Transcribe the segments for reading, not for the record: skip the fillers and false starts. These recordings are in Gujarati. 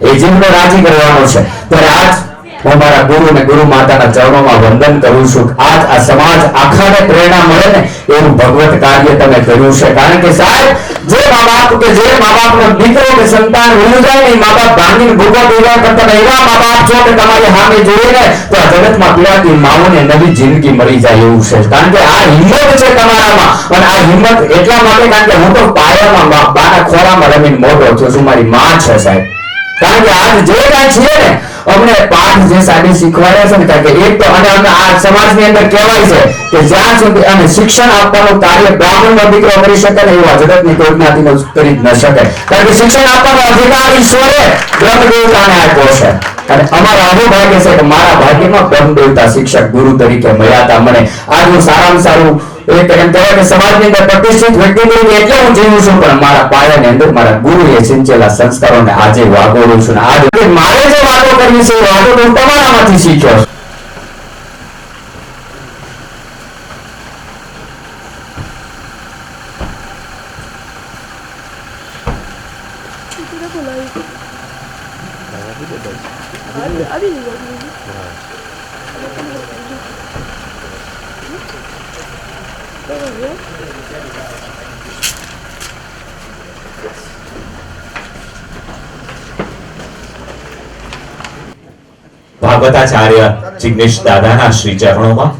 એ જીવને રાજી કરવાનો છે। ત્યારે આજ હું મારા ગુરુ ને ગુરુ માતાના ચરણોમાં વંદન કરું છું। આજ આ સમાજ આખાને પ્રેરણા મળે ને એવું ભગવત કાર્ય તમે કર્યું છે। કારણ કે સાહેબ જે મા બાપ નો દીકરો કે સંતાન ભૂલી જાય ને મા બાપ ભાંગીને ભૂખો પીવા કરતા એવા મા બાપ છો કે તમારી સામે જોઈએ ને તો આ જગતમાં પીડાતી માઓને નવી જિંદગી મળી જાય એવું છે। કારણ કે આ હિંમત છે તમારામાં અને આ હિંમત એટલા માટે કારણ કે હું તો પાયામાં બાના ખોળામાં રમીને મોટો થયો છું। મારી માં છે સાહેબ। કારણ કે આજ જે કાંઈ છે ને અમને પાઠ જે સાહેબ શીખવાડ્યા છે ને કારણ કે એક તો અને અમે આ સમાજની અંદર કહેવાય છે કે જ્યાં સુધી અને શિક્ષણ આપવાનું કાર્ય બ્રાહ્મણનો દીકરો કરી શકે ને એવું જગતની કોઈ જ્ઞાતિનો કરી જ ન શકે। કારણ કે શિક્ષણ આપવાનો અધિકાર ઈશ્વરે બ્રહ્મદેવતાને આપ્યો છે અને અમારા અનુભાગ્ય છે કે મારા ભાગ્યમાં બ્રહ્મદેવતા શિક્ષક ગુરુ તરીકે મળ્યા હતા મને। આજનું સારામાં સારું એક એમ કહેવાય કે સમાજની અંદર પ્રતિષ્ઠિત વ્યક્તિ તરીકે એટલે હું જીવું છું પણ મારા પાયાની અંદર મારા ગુરુએ સિંચેલા સંસ્કારોને આજે વાગોળું છું। આજે મારે જે વાતો કરવી છે એ વાતો હું તમારામાંથી શીખ્યો છું। ભાગવતાચાર્ય જિગ્નેશ દાદાના શ્રી ચરણોમાં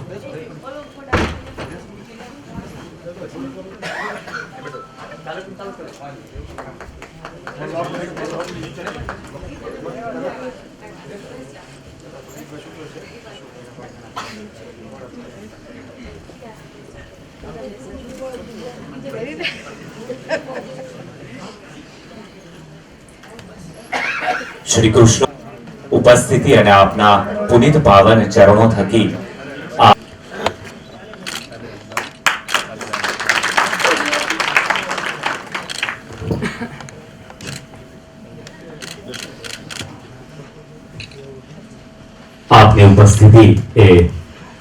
શ્રી કૃષ્ણ ઉપસ્થિતિ અને આપના પુનિત પાવન ચરણો થકી આપની ઉપસ્થિતિ એ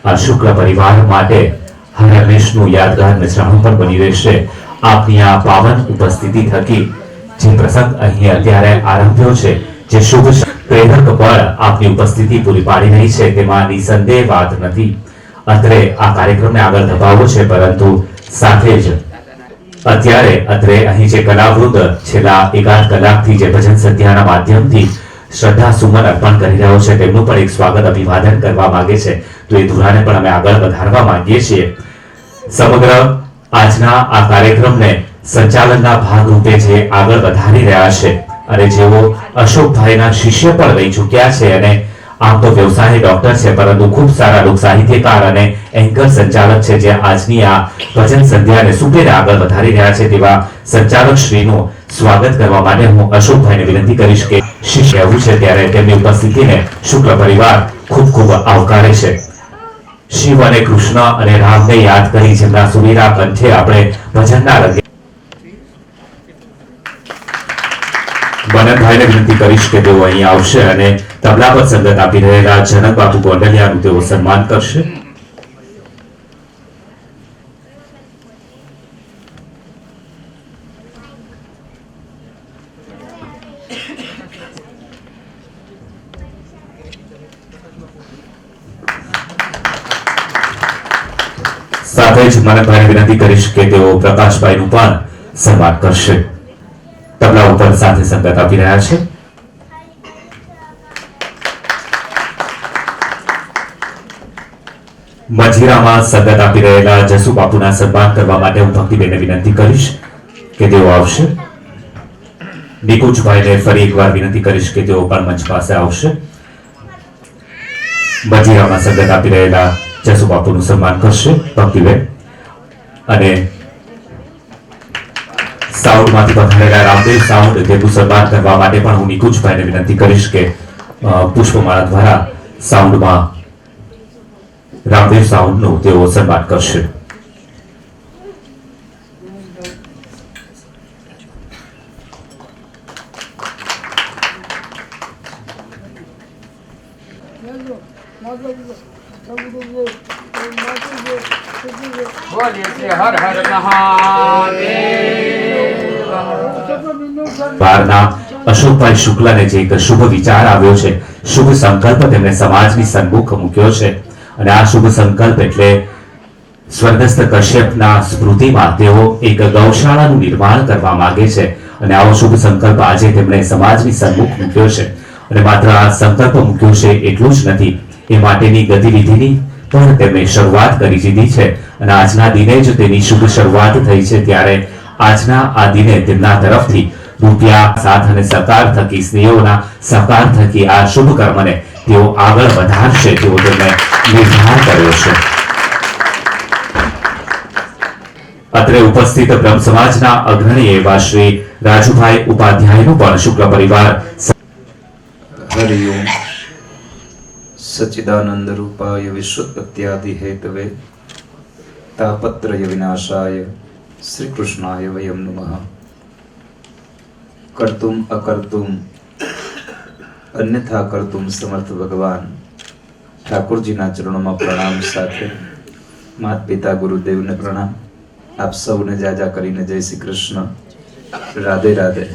આ શુક્લ પરિવાર માટે હરમેશનું યાદગાર નજરાણું પણ બની રહેશે। આપની આ પાવન ઉપસ્થિતિ થકી જે પ્રસંગ અહીં અત્યારે આરંભ્યો છે જે શુભ પ્રેરક બળ આપની ઉપસ્થિતિ પૂરી પાડી રહી છે તેમાં નિસંદેહ વાત નથી। અત્રે આ કાર્યક્રમને આગળ ધપાવવો છે પરંતુ સાથે જ અત્યારે અત્રે અહીં જે કલાવૃંદ છેલ્લા એકાદ કલાકથી જે ભજન સંધ્યાના માધ્યમથી શ્રદ્ધા સુમન અર્પણ કરી રહ્યો છે તેમનું પણ એક સ્વાગત અભિવાદન કરવા માંગે છે તો એ ધુરાને પણ અમે આગળ વધારવા માંગીએ છીએ। સમગ્ર આજના આ કાર્યક્રમને સંચાલનના ભાગરૂપે જે આગળ વધારી રહ્યા છે અને જેઓ અશોકભાઈના શિષ્ય પણ રહી ચૂક્યા છે અને આમ તો વ્યવસાય ડોક્ટર છે પરંતુ ખૂબ સારા લોક સાહિત્યકાર અને એન્કર સંચાલક છે જે આજની આ ભજન સંધ્યાને સુપેરે આગળ વધારી રહ્યા છે તેવા સંચાલક શ્રીનું સ્વાગત કરવા માટે હું અશોકભાઈને વિનંતી કરીશ કે શિષ્ય એવું છે ત્યારે તેમની ઉપસ્થિતિને શુક્લ પરિવાર ખૂબ ખૂબ આવકારે છે। શિવ અને કૃષ્ણ અને રામને યાદ કરી જેમના સુરીલા કંઠે આપણે ભજનના રંગે બનનભાઈને વિનંતી કરીશ કે તેઓ અહીં આવશે અને તબલા પર સંગત આપી રહેલા જનક બાપુ ગોંડલિયાનું તેઓ સન્માન કરશે। સાથે જ મનનભાઈને વિનંતી કરીશ કે તેઓ પ્રકાશભાઈનું પણ સન્માન કરશે। તબલા ઉપર સાથે સંગત આપી રહ્યા છે। મજીરામાં સંગત આપી રહેલા જસુ બાપુના સન્માન કરવા માટે હું ભક્તિબેનને વિનંતી કરીશ કે તેઓ આવશે। નિકુંજભાઈને ફરી એકવાર વિનંતી કરીશ કે તેઓ પણ મંચ પાસે આવશે। મજીરામાં સંગત આપી રહેલા જસુ બાપુનું સન્માન કરશે ભક્તિબેન અને સાઉન્ડમાંથી પધારેલા રામદેવ સાઉન્ડ તેનું સન્માન કરવા માટે પણ હું નિકુંજભાઈને વિનંતી કરીશ કે પુષ્પમાળા દ્વારા સાઉન્ડમાં રામદેવ સાઉન્ડનું તેઓ સન્માન કરશે। બારના અશોકભાઈ શુક્લાને જે એક શુભ વિચાર આવ્યો છે, શુભ સંકલ્પ તેમણે સમાજની સન્મુખ મૂક્યો છે અને આ શુભ સંકલ્પ એટલે સ્વર્ગસ્થ કશ્યપના સ્મૃતિમાં તેઓ એક ગૌશાળાનું નિર્માણ કરવા માંગે છે અને આવો શુભ સંકલ્પ આજે તેમણે સમાજની સન્મુખ મૂક્યો છે અને માત્ર આ સંકલ્પ મૂક્યો છે એટલું જ નથી, એ માટેની ગતિવિધિની પણ તેમણે શરૂઆત કરી દીધી છે અને આજના દિને જ તેની શુભ શરૂઆત થઈ છે। ત્યારે આજના આ દિને તેમના તરફથી રૂપિયા સાથ અને સહકાર થકી, સ્નેહોના સહકાર થકી આ શુભ કર્મને તેઓ આગળ વધારશે તેવો તેમણે નિર્ધાર કર્યો છે। અત્રે ઉપસ્થિત બ્રહ્મ સમાજના અગ્રણી એવા શ્રી રાજુભાઈ ઉપાધ્યાયનું પણ શુક્લ પરિવાર हरि ओम सच्चिदानंद रूपाय विश्वोत्पत्त्यादि हेतवे तापत्रय विनाशाय श्री कृष्णाय वयं नमः। कर्तुम अकर्तुम अन्यथा कर्तुम समर्थ भगवान ठाकुर जी ना चरणों में प्रणाम साथे माता पिता गुरुदेव ने प्रणाम। आप सौने जाजा करीने जय श्री कृष्ण, राधे राधे।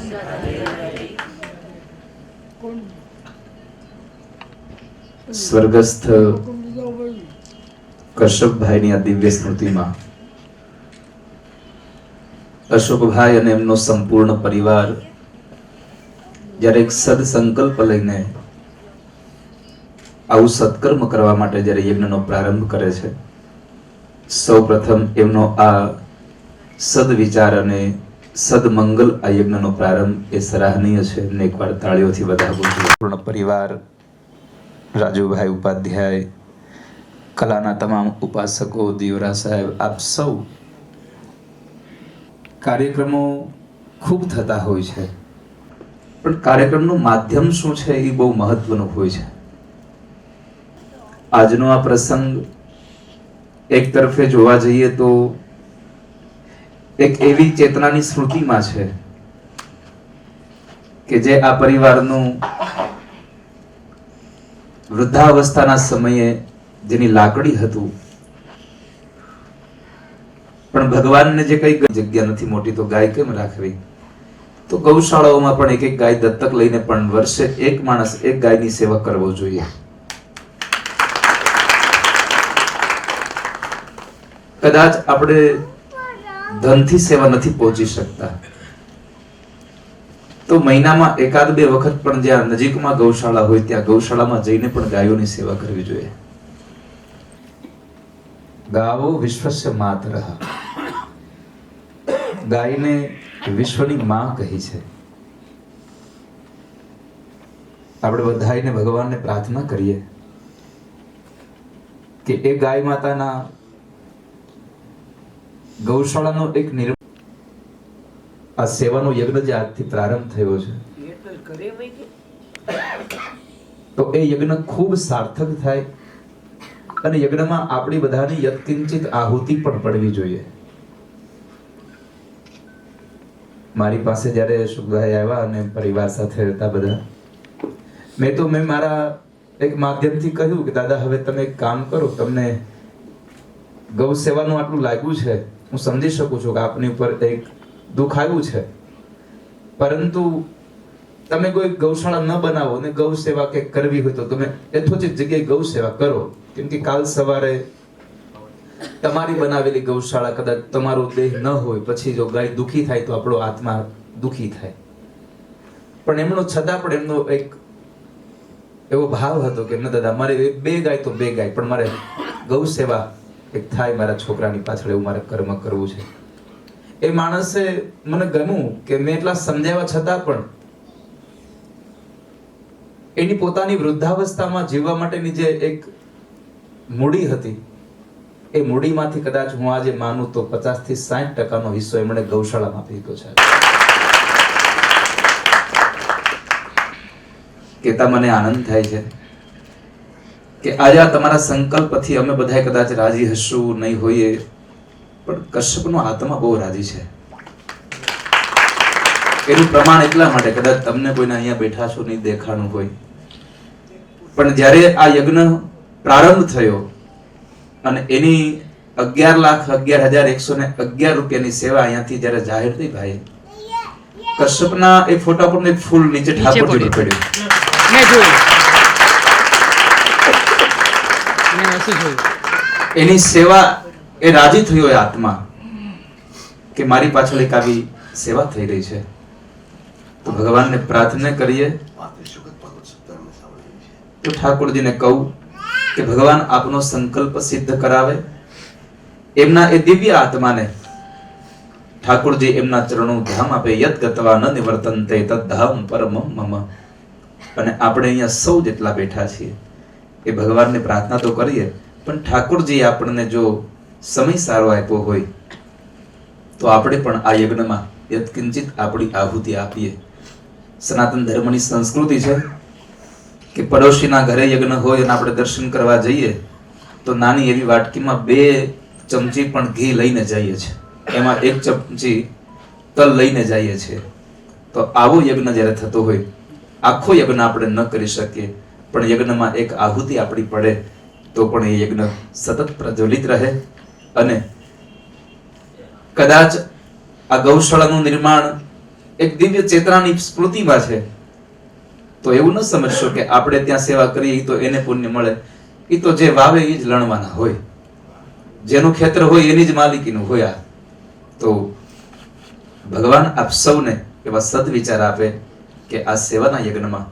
स्वर्गस्थ કશ્યપભાઈની આ દિવ્ય સ્મૃતિમાં અશોકભાઈ અને એમનો સંપૂર્ણ પરિવાર જ્યારે એક સદસંકલ્પ લઈને આવું સત્કર્મ કરવા માટે જ્યારે યજ્ઞનો પ્રારંભ કરે છે, સૌપ્રથમ એમનો આ સદવિચાર અને સદમંગલ આ યજ્ઞનો પ્રારંભ એ સરાહનીય છે। એમને એકવાર તાળીઓથી વધાવવું જોઈએ। પૂર્ણ પરિવાર, રાજુભાઈ ઉપાધ્યાય, કલાના તમામ ઉપાસકો, દિયોરા સાહેબ, આપ સૌ, કાર્યક્રમો ખૂબ થતા હોય છે પણ કાર્યક્રમનું માધ્યમ શું છે એ બહુ મહત્વનું હોય છે। આજનો આ પ્રસંગ એક તરફે જોવા જઈએ તો એક એવી ચેતનાની સ્મૃતિમાં છે કે જે આ પરિવારનું વૃદ્ધાવસ્થાના સમયે જેની લાકડી હતું, પણ ભગવાનને જે કઈ જગ્યા નથી મોટી તો ગાય કેમ રાખવી, તો ગૌશાળાઓમાં પણ એક એક ગાય દત્તક લઈને પણ વર્ષે એક માણસ એક ગાયની સેવા કરવો જોઈએ। કદાચ આપણે ધનથી સેવા નથી પહોંચી શકતા તો મહિનામાં એકાદ બે વખત પણ જ્યાં નજીકમાં ગૌશાળા હોય ત્યાં ગૌશાળામાં જઈને પણ ગાયોની સેવા કરવી જોઈએ। ગાવો વિશ્વસ્ય માતરઃ, ગાયને વિશ્વની માં કહી છે। આપણે બધાને ભગવાનને પ્રાર્થના કરીએ કે એ ગાય માતાના ગૌશાળાનો એક આ સેવાનો યજ્ઞ જે આજથી પ્રારંભ થયો છે તો એ યજ્ઞ ખૂબ સાર્થક થાય અને યજ્ઞમાં આપણી બધાની યત્કિંચિત આહુતિ પણ પડવી જોઈએ। મારી પાસે જ્યારે સુખભાઈ આવ્યા અને પરિવાર સાથે હતા બધા, મેં મારા એક માધ્યમથી કહ્યું કે દાદા હવે તમે એક કામ કરો, તમને ગૌ સેવાનું આટલું લાગ્યું છે, હું સમજી શકું છું કે આપની ઉપર એક દુઃખ આવ્યું છે, પરંતુ તમે કોઈ ગૌશાળા ન બનાવો ને ગૌ સેવા કે કરવી હોય તો તમે યથોચિત જગ્યાએ ગૌ સેવા કરો, કેમ કે કાલ સવારે તમારી બનાવેલી ગૌશાળા કદાચ તમારો દેહ ન હોય, પછી જો ગાય દુખી થાય તો આપણો આત્મા દુખી થાય। પણ એમનો છતાં પણ એમનો એક એવો ભાવ હતો કે ન દાદા મારે બે ગાય તો બે ગાય, પણ મારે ગૌ સેવા એક થાય, મારા છોકરાની પાછળ એવું મારે કર્મ કરવું છે। એ માણસે મને ગમ્યું કે મેં એટલા સમજાવ્યા છતાં પણ એની પોતાની વૃદ્ધાવસ્થામાં જીવવા માટેની જે એક મૂડી હતી, એ મૂડીમાંથી કદાચ હું આજે માનું તો 50 થી 60% હિસ્સો એમણે ગૌશાળામાં આપી દીધો છે। કેતા મને આનંદ થાય છે કે આજે આ તમારા સંકલ્પથી અમે બધા કદાચ રાજી હશું નહીં હોઈએ, પણ કશ્યપનો આત્મા બહુ રાજી છે। એનું પ્રમાણ એટલા માટે, કદાચ તમને કોઈને અહીંયા બેઠા છો નહીં દેખાણું હોય, પણ જ્યારે આ યજ્ઞ પ્રારંભ થયો અને એની 11,11,111 રૂપિયાની સેવા અહીંયાથી જ્યારે જાહેર થઈ ભાઈ, કશ્યપના એ ફોટા પર એક ફૂલ નીચે ઠાકોરજી પર પડ્યું. મેં જોયું. મેં નથી જોયું. એની સેવા એ રાજી થયો એ આત્મા કે મારી પાછળ એક આવી સેવા થઈ રહી છે, તો ભગવાનને પ્રાર્થના કરીએ. તો ઠાકોરજીને કહું કે ભગવાન આપનો સંકલ્પ સિદ્ધ કરાવે. એમના એ દિવ્ય આત્માને ઠાકોરજી એમના ચરણો ધામ આપે. યત ગતવા ન નિવર્તન્તે તદ ધામ પરમમ મમ. અને આપણે અહીંયા સૌ જેટલા બેઠા છીએ એ ભગવાનને પ્રાર્થના તો કરીએ, પણ ઠાકોરજી આપણને જો સમય સારો આપ્યો હોય તો આપણે પણ આ યજ્ઞમાં યત્કિંચિત આપણી આહુતિ આપીએ. સનાતન ધર્મની સંસ્કૃતિ છે કે પડોશીના ઘરે યજ્ઞ હોય અને આપણે દર્શન કરવા જઈએ તો નાની એવી વાટકીમાં 2 ચમચી પણ ઘી લઈને જઈએ છીએ, એમાં 1 ચમચી તલ લઈને જઈએ છીએ. તો આવો યજ્ઞ જ્યારે થતો હોય, આખો યજ્ઞ આપણે ન કરી શકીએ, પણ યજ્ઞમાં એક આહુતિ આપણી પડે તો પણ એ યજ્ઞ સતત પ્રજ્વલિત રહે. અને કદાચ આ ગૌશાળાનું નિર્માણ એક દિવ્ય ચેતનાની સ્મૃતિમાં છે, તો એવું ન સમજશો કે આપણે ત્યાં સેવા કરીએ તો એને પુણ્ય મળે. એ તો જે વાવે એ જ લણવાના હોય, જેનું ખેતર હોય એની જ માલિકીનું હોય. આ તો ભગવાન આપ સૌને એવા સદવિચાર આપે કે આ સેવાના યજ્ઞમાં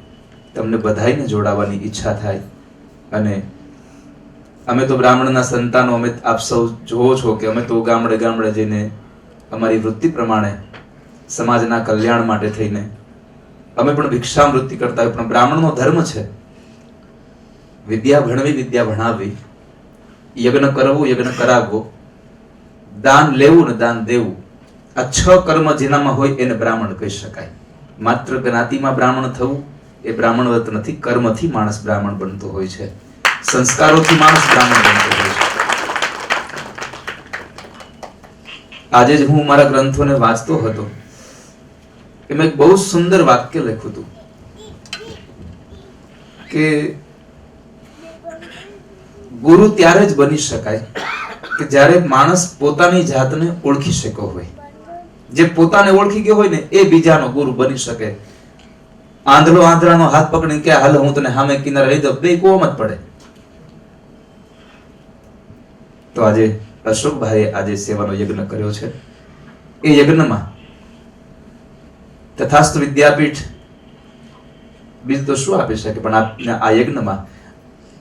તમને બધાઈને જોડાવાની ઈચ્છા થાય. અને અમે તો બ્રાહ્મણના સંતાનો, અમે આપ સૌ જોવો છો કે અમે તો ગામડે ગામડે જઈને અમારી વૃત્તિ પ્રમાણે સમાજના કલ્યાણ માટે થઈને અમે પણ ભિક્ષાવૃત્તિ કરતા હોય. પણ બ્રાહ્મણનો ધર્મ છે વિદ્યા ભણવી, વિદ્યા ભણાવવી, યજ્ઞ કરવું, યજ્ઞ કરાવવો, દાન લેવું ને દાન દેવું. આ 6 કર્મ જેનામાં હોય એને બ્રાહ્મણ કહી શકાય. માત્ર જ્ઞાતિમાં બ્રાહ્મણ થવું એ બ્રાહ્મણવત નથી. કર્મથી માણસ બ્રાહ્મણ બનતો હોય છે, સંસ્કારોથી માણસ બ્રાહ્મણ બનતો હોય છે. આજે જ હું મારા ગ્રંથોને વાંચતો હતો, એમાં એક બહુ સુંદર વાક્ય લખ્યું હતું કે ગુરુ ત્યારે જ બની શકાય કે જ્યારે માણસ પોતાની જાતને ઓળખી શક્યો હોય. જે પોતાને ઓળખી ગયો હોય ને એ બીજાનો ગુરુ બની શકે. આંધળો આંધળાનો હાથ પકડીને કે હાલ હું તને સામે કિનારે લઈ દઉં, 2 કુવામાં જ પડે. તો આજે અશોકભાઈએ આજે સેવાનો યજ્ઞ કર્યો છે. એ યજ્ઞમાં તથાસ્તુ વિદ્યાપીઠ બીજું તો શું આપી શકે, પણ આ યજ્ઞમાં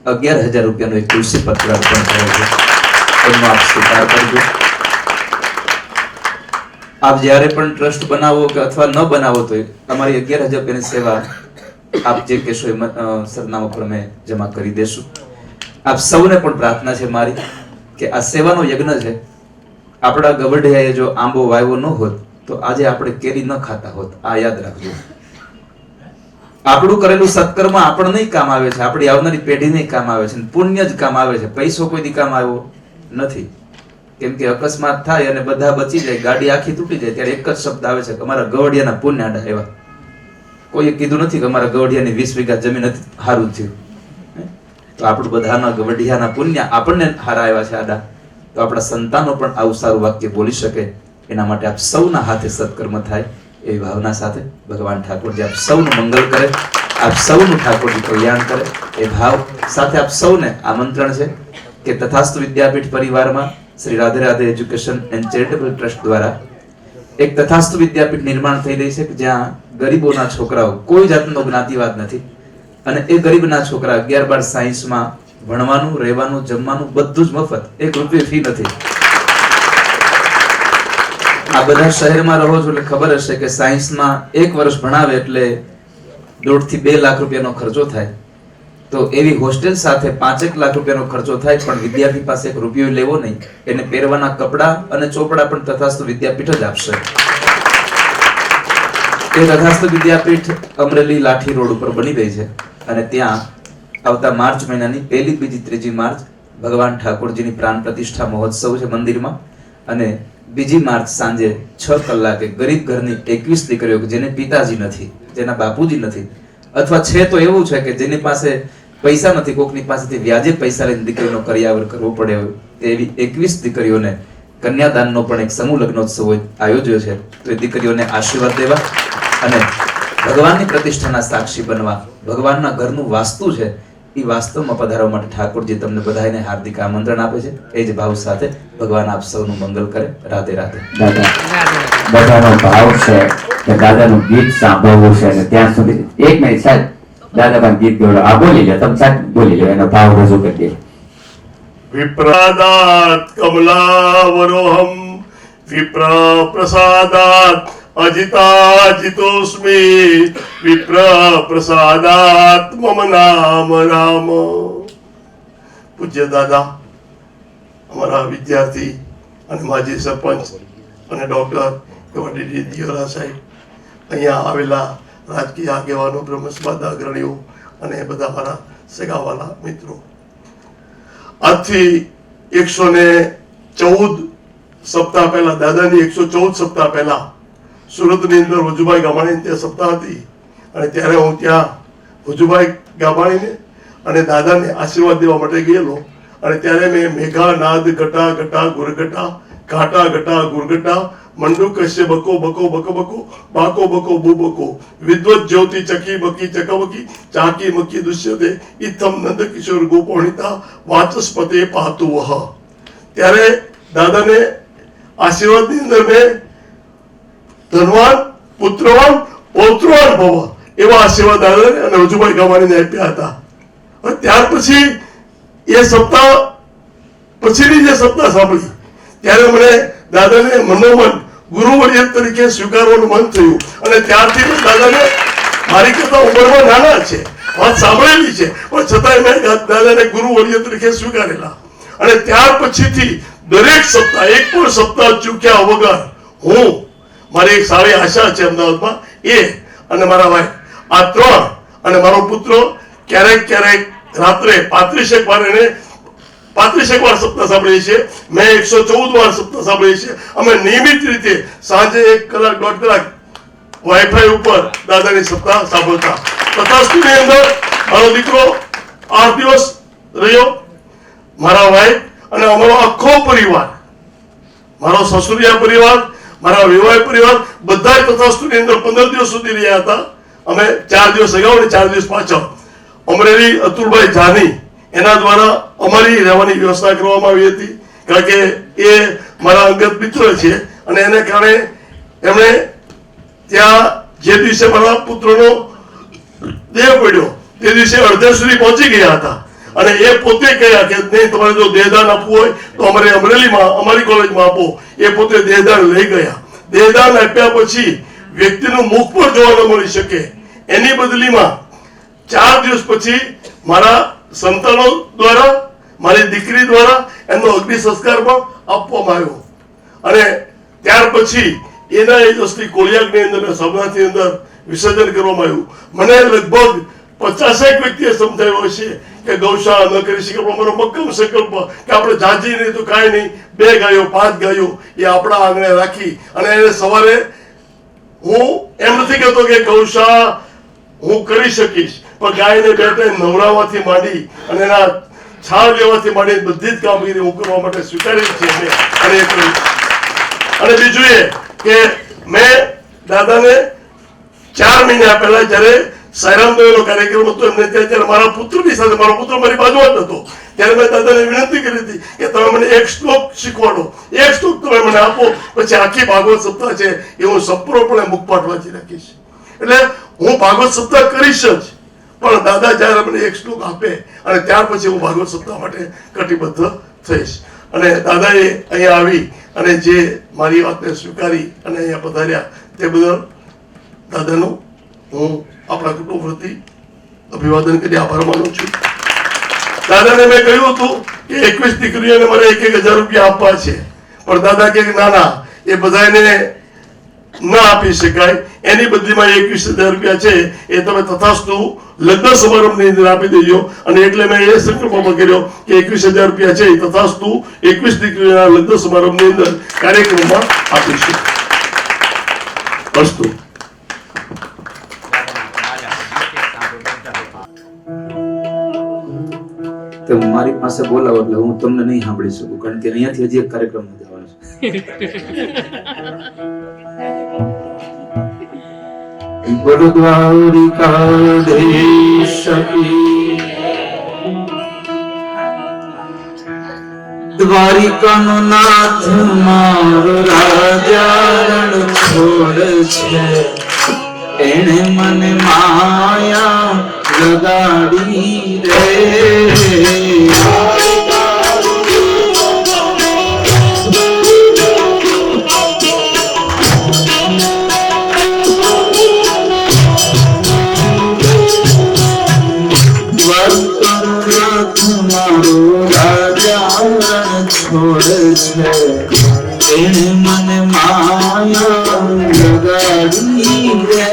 11,000 રૂપિયાનો એક તુલસી પત્ર અર્પણ થયો છે. એનો આપ સ્વીકાર કરજો. આપ જ્યારે પણ ટ્રસ્ટ બનાવો કે અથવા ન બનાવો તો અમારી 11,000 રૂપિયાની સેવા આપ જે કહેશો એ સરનામા પર અમે જમા કરી દેશું. આપ સૌને પણ પ્રાર્થના છે મારી કે આ સેવાનો યજ્ઞ છે. આપણા ગવઢિયાએ જો આંબો વાવ્યો ન હોત તો આજે આપણે કેરી ન ખાતા હોત. આ યાદ રાખજો. આપણું કરેલું સત્કર્મ આપણને કામ આવે છે, આપણી આવનારી પેઢીને કામ આવે છે, પુણ્ય જ કામ આવે છે. પૈસો કોઈ દી કામ આવ્યો નથી. કેમ કે અકસ્માત થાય અને બધા બચી જાય, ગાડી આખી તૂટી જાય, ત્યારે એક જ શબ્દ આવે છે કે અમારા ગવડિયાના પુણ્ય આડા આવ્યા. કોઈએ કીધું નથી કે અમારા ગવડિયાની 20 વીઘા જમીન હતી, હારું થયું. તો આપણું બધાના ગવડિયાના પુણ્ય આપણને હારા આવ્યા છે આડા. તો આપણા સંતાનો પણ આવું સારું વાક્ય બોલી શકે, એના માટે આપ સૌના હાથે સત્કર્મ થાય એવી ભાવના સાથે ભગવાન ઠાકોરજી આપ સૌનું મંગળ કરે, આપ સૌનું ઠાકોરજી કલ્યાણ કરે એ ભાવ સાથે આપ સૌને આમંત્રણ છે કે તથાસ્તુ વિદ્યાપીઠ પરિવારમાં Shri Radhe Radhe education and charitable trust દ્વારા એક તથાસ્તુ વિદ્યાપીઠ નિર્માણ થઈ રહી છે કે જ્યાં ગરીબોના છોકરાઓ, કોઈ જાતનો જ્ઞાતિવાદ નથી, અને એ ગરીબના છોકરા 11-12 સાયન્સમાં ભણવાનું, રહેવાનું, જમવાનું બધું જ મફત, 1 રૂપિયો ફી નથી. આ બધા શહેરમાં રહો છો એટલે ખબર હશે કે સાયન્સમાં 1 વર્ષ ભણાવે એટલે 1.5 થી 2 લાખ રૂપિયાનો ખર્ચો થાય. તો એવી હોસ્ટેલ સાથે 5-1 લાખ રૂપિયાનો ખર્ચો થાય, પણ વિદ્યાર્થી પાસે 1 રૂપિયો લેવો નહીં. એને પહેરવાના કપડા અને ચોપડા પણ તથાસ્તુ વિદ્યાપીઠ જ આપશે. એ તથાસ્તુ વિદ્યાપીઠ અમરેલી લાઠી રોડ ઉપર બની રહી છે, અને ત્યાં આવતા માર્ચ મહિનાની 1, 2, 3 માર્ચ ભગવાન ઠાકોરજીની પ્રાણ પ્રતિષ્ઠા મહોત્સવ છે મંદિરમાં, અને 2 માર્ચ સાંજે 6 કલાકે ગરીબ ઘરની 21 દીકરીઓ કે જેને પિતાજી નથી, જેના બાપુજી નથી, અથવા છે તો એવું છે કે જેની પાસે પૈસા નથી, કોકની પાસેથી વ્યાજે પૈસા લઈને દીકરીનો કરિયાવર કરવો પડે, એવી 21 દીકરીઓને કન્યાદાનનો પણ એક સમૂહ લગ્નોત્સવ આયોજ્યો છે. તો એ દીકરીઓને આશીર્વાદ દેવા અને ભગવાનની પ્રતિષ્ઠાના સાક્ષી બનવા, ભગવાનના ઘરનું વાસ્તુ છે એ વાસ્તવમાં પધારવા માટે ઠાકોરજી તમને બધાને હાર્દિક આમંત્રણ આપે છે. એ જ ભાવ સાથે ભગવાન આપ સૌનું મંગલ કરે. રાધે રાધે. દાદા રાધે રાધે. બધાનો ભાવ છે કે દાદાનું ગીત સાંભળવું છે અને ત્યાં સુધી એક મિનિટ સાહેબ દાદા પણ ગીત ગયો આ બોલી લે તમે સાહેબ બોલી લો એનો ભાવ રજૂ કરી દે. विप्रादात् कमलावरोहं विप्र प्रसादात् अजिताजितोऽस्मि विप्र प्रसादात् मम नाम राम. પૂજ્ય દાદા, અમારા વિદ્યાર્થી અને માજી સરપંચ અને ડોક્ટર એવા ડીડી દિયોરા સાહેબ, અહીંયા આવેલા રાજકીય આગેવાનો, બ્રહ્મસમાજના અગ્રણીઓ અને બધા મારા સગાવાલા મિત્રો, આજથી 114 સપ્તાહ પહેલા, દાદાની 114 સપ્તાહ પહેલા સુરતની અંદર વજુભાઈ ગામાણીની ત્યાં સપ્તાહ હતી અને ત્યારે હું ત્યાં વજુભાઈ ગામાણીને અને દાદાને આશીર્વાદ દેવા માટે ગયેલો અને ત્યારે મેં મેઘા નાદ ઘટા ઘટા ગુરગટા ઘાટા ઘટા ગુરગટા મંડુ કશ્ય બકો બકો બકો બકો બાકો બકો બુ બકો વિદ્વત જ્યોતિ ચકી બકી ચકબકી ચાકી મકી દુષ્યતે ઇથમ નંદ કિશોર ગોપોણિતા વાચસ્પતે પાતુ વહ. ત્યારે દાદાને આશીર્વાદની અંદર મેં ધનવાન પુત્રવાન પૌત્રવાન ભવ એવા આશીર્વાદ દાદાને અને વજુભાઈ ગામાણીને આપ્યા હતા. ત્યાર પછી એ સપ્તાહ પછીની જે સપ્તાહ સાંભળી ત્યારે મને દાદાને મનોમન ગુરુવર્ય તરીકે સ્વીકારવાનું મન થયું અને ત્યારથી મેં દાદાને, મારી કરતા ઉંમરમાં નાના છે, વાત સાંભળેલી છે, પણ છતાંય મેં દાદાને ગુરુવર્ય તરીકે સ્વીકારેલા. અને ત્યાર પછીથી દરેક સપ્તાહ, એક પણ સપ્તાહ ચૂક્યા વગર હું, મારી એક સારી આશા છે અમદાવાદમાં, એ અને મારા ભાઈ, આ ત્રણ અને મારો પુત્ર ક્યારેક ક્યારેક રાત્રે 35 વાર એને 35 વાર સપ્તાહ સાંભળીએ છીએ. મેં 114 વાર સપ્તાહ સાંભળીએ છીએ. અમે નિયમિત રીતે સાંજે 1 કલાક 1.5 કલાક વાઈફાઈ ઉપર દાદાની સપ્તાહ સાંભળતા. તથાસ્તુની અંદર મારો દીકરો 8 દિવસ રહ્યો, મારા વાઈફ અને અમારો આખો પરિવાર, મારો સસુરિયા પરિવાર, મારા વિવાહ પરિવાર, બધા તથાસ્તુની અંદર 15 દિવસ સુધી રહ્યા હતા. અમે 4 દિવસ અગાઉ અને 4 દિવસ પાછળ અમરેલી અતુલભાઈ જાની એના દ્વારા અમારી રહેવાની વ્યવસ્થા કરવામાં આવી હતી. કારણ કે એ મારા અંગત મિત્ર છે અને એને કારણે એમણે ત્યાં જે દિવસે મારા પુત્રનો દેહ પડ્યો તે દિવસે અડધે સુધી પહોંચી ગયા હતા અને એ પોતે કહ્યા કે નહીં, તમારે જો દેહદાન આપવું હોય તો અમારે અમરેલીમાં અમારી કોલેજમાં આપો. એ પોતે દેહદાન લઈ ગયા. દેહદાન આપ્યા પછી વ્યક્તિનું મુખ પણ જોવા ન મળી શકે, એની બદલીમાં 4 દિવસ પછી મારા સંતાનો દ્વારા, મારી દીકરી દ્વારા એમનો અગ્નિ સંસ્કાર પણ આપવામાં આવ્યો અને ત્યાર પછી એના એ અસ્થિ કોળિયાકની અંદર, સોમનાથની અંદર વિસર્જન કરવામાં આવ્યું. મને લગભગ 50 વ્યક્તિએ સમજાવ્યો હશે કે ગૌશાળા ન કરી શકે, પણ મારો મક્કમ સંકલ્પ કે આપણે જાજી નહીં તો કાંઈ નહીં, 2 ગાયો 5 ગાયો એ આપણા આંગણે રાખી અને એને સવારે, હું એમ નથી કહેતો કે ગૌશાળા હું કરી શકીશ, પણ ગાયને 2 ટાઈમ નવરાવવાથી માંડી અને એના છાણ લેવાથી માંડી બધી જ કામગીરી હું કરવા માટે સ્વીકારી છે અને એ કરી. અને બીજું એ કે મેં દાદાને 4 મહિના પહેલા જ્યારે સાયરામદેવનો કાર્યક્રમ હતો એમને ત્યારે મારા પુત્રની સાથે, મારો પુત્ર મારી બાજુમાં જ હતો, ત્યારે મેં દાદાને વિનંતી કરી હતી કે તમે મને 1 શ્લોક શીખવાડો, 1 શ્લોક તમે મને આપો, પછી આખી ભાગવત સપ્તાહ છે એ હું સંપૂર્ણપણે મુખપાઠ વાંચી રાખીશ. એટલે હું ભાગવત સપ્તાહ કરીશ જ, પણ દાદા જ્યારે મને 1 શ્લોક આપે અને ત્યાર પછી હું ભાગવત સપ્તાહ માટે કટિબદ્ધ થઈશ. અને દાદાએ અહીંયા આવી અને જે મારી વાતને સ્વીકારી અને અહીંયા પધાર્યા તે બદલ દાદાનું હું આપણા કુટુંબ વતી અભિવાદન કરી આભાર માનું છું. દાદાને મેં કહ્યું હતું કે 21 દીકરીઓને મારે 1,000 રૂપિયા આપવા છે, પણ દાદા કે ના ના, એ બધાને ન આપી શકાય, એની બદલીમાં 21,000 રૂપિયા છે એ તમે તથાસ્તુ લગ્ન સમારંભની અંદર આપી દેજો. અને એટલે મેં એ સંકલ્પ કર્યો કે 21,000 રૂપિયા છે એ તથાસ્તુ 21 દીકરીઓના લગ્ન સમારંભની અંદર કાર્યક્રમમાં આપીશું. અસ્તુ. તો મારી પાસે બોલાવો એટલે હું તમને નહીં સાંભળી શકું, કારણ કે અહીંયાથી હજી એક કાર્યક્રમ જવાનો છે. બોલો દ્વારિકાધીશ કી દ્વારિકાનો નાથ મારો રાજા રણ છોડ છે એને મને માયા લગાડી રે છોડ છે એને મને માયા લગાડી રે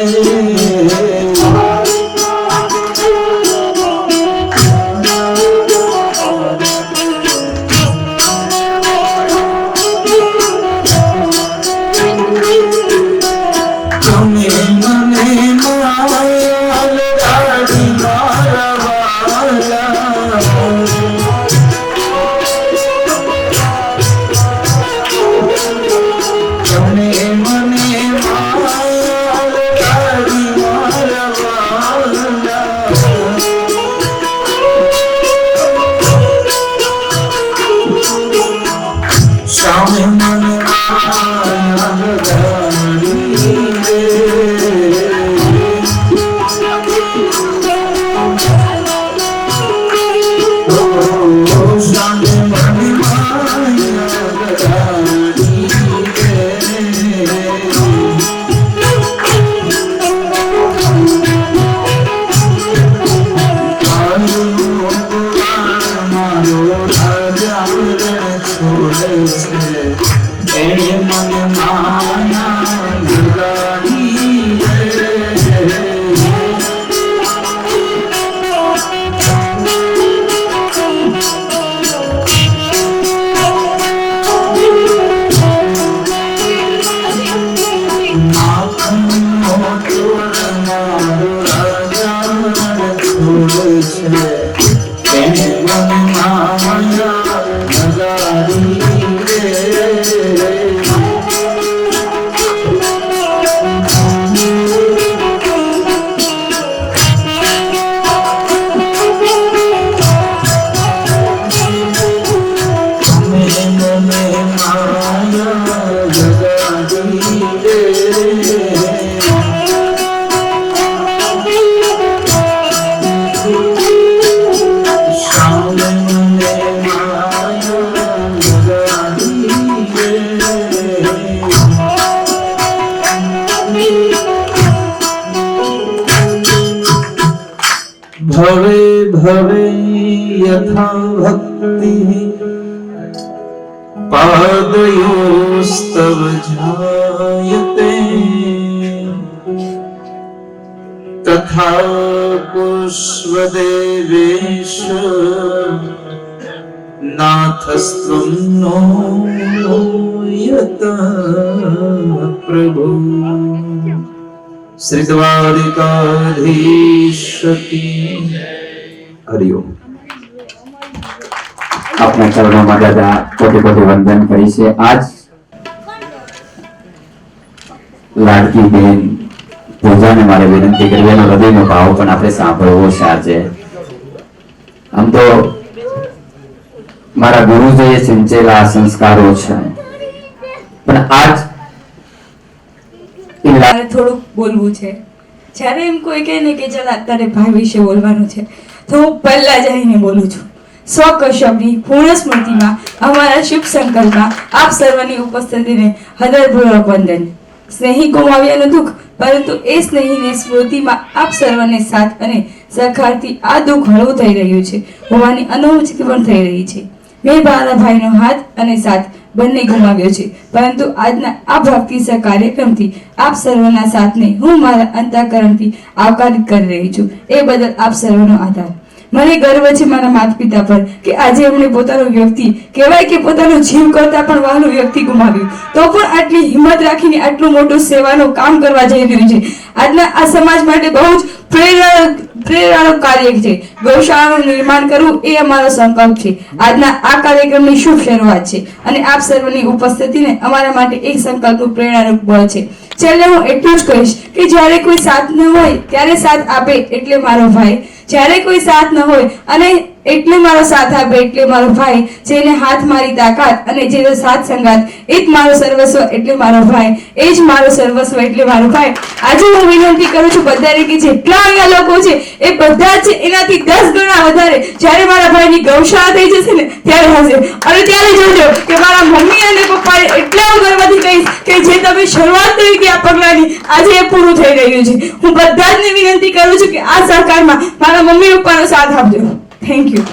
भवे भवे यथा भक्ति पादयोस्तव जायते तथा पुष्पदेवेश नाथस्त्वं नो यत प्रभु श्री द्वारिकाधीश की हरिओम। આપના ચરણોમાં દાદા કોટી કોટી વંદન કરી છે। આજ લાડકી બેન પૂજાને મારે વિનંતી કરી એનો હૃદયનો ભાવ પણ આપણે સાંભળવો છે। આજે આમ તો મારા ગુરુજીએ સિંચેલા સંસ્કારો છે, પણ આજ મારે થોડુંક બોલવું છે। જ્યારે એમ કોઈ કહે ને કે ચાલ અત્યારે ભાઈ વિશે બોલવાનું છે, તો હું પહેલા જઈને બોલું છું। સ્વકશબની પૂર્ણ સ્મૃતિમાં અમારા શુભ સંકલ્પમાં આપ સર્વની ઉપસ્થિતિને હૃદયપૂર્વક વંદન। સ્નેહી ગુમાવ્યાનું દુઃખ, પરંતુ એ સ્નેહીને સ્મૃતિમાં આપ સર્વને સાથ અને સહકારથી આ દુઃખ હળવું થઈ રહ્યું છે હોવાની અનુભૂતિ પણ થઈ રહી છે। મેં મારા ભાઈનો હાથ અને સાથ બંને ગુમાવ્યો છે, પરંતુ આજના આ ભક્તિસર કાર્યક્રમથી આપ સર્વના સાથને હું મારા અંતઃકરણથી આવકારિત કરી રહી છું। એ બદલ આપ સર્વનો આભાર। મને ગર્વ છે મારા માતા પિતા પર કે આજે એમણે પોતાનો વ્યક્તિ કહેવાય કે પોતાનો જીવ કરતા પણ વહાલું વ્યક્તિ ગુમાવ્યું, તો પણ આટલી હિંમત રાખીને આટલું મોટું સેવાનું કામ કરવા જઈ રહ્યું છે। આજના આ સમાજ માટે બહુ જ પ્રેરણાનું કાર્ય છે. ગૌશાળાનું નિર્માણ કરવું એ અમારો સંકલ્પ છે. આજના આ કાર્યક્રમની શુભ શરૂઆત છે અને આપ સર્વની ઉપસ્થિતિને અમારા માટે એક સંકલ્પનું પ્રેરણારૂપ બળ છે. છેલ્લે હું એટલું જ કહીશ કે જ્યારે કોઈ સાથ ન હોય ત્યારે સાથ આપે એટલે મારો ભાઈ. જ્યારે કોઈ સાથ ન હોય અને એટલે મારો સાથ આપે એટલે મારો ભાઈ. જેને હાથ મારી તાકાત અને જેનો સાથ સંગાત એ જ મારો સર્વસ્વ એટલે મારો ભાઈ. એ જ મારો સર્વસ્વ એટલે મારો ભાઈ. આજે હું વિનંતી કરું છું બધાને કે જેટલા અહીંયા લોકો છે એ બધા છે એનાથી 10 ગણા વધારે જ્યારે મારા ભાઈની ગૌશાળા થઈ જશે ને ત્યારે હશે. અને ત્યારે જોજો કે મારા મમ્મી અને પપ્પાએ એટલા ગર્વથી કહીશ કે જે તમે શરૂઆત કરી હતી આ પગલાંની આજે એ પૂરું થઈ રહ્યું છે. હું બધા જને વિનંતી કરું છું કે આ સહકારમાં મારા મમ્મી પપ્પાનો સાથ આપજો. Thank you.